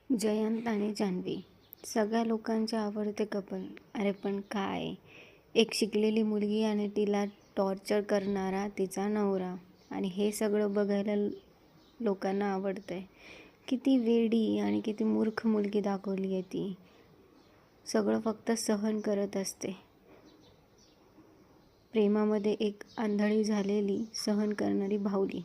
जयंत आणि जान्हवी सगळ्या लोकांचे आवडते कपल. अरे पण काय, एक शिकलेली मुलगी आणि तिला टॉर्चर करणारा तिचा नवरा, आणि हे सगळं बघायला लोकांना आवडतंय. किती वेडी आणि किती मूर्ख मुलगी दाखवली आहे ती. सगळं फक्त सहन करत असते. प्रेमामध्ये एक आंधळी झालेली सहन करणारी बाहुली.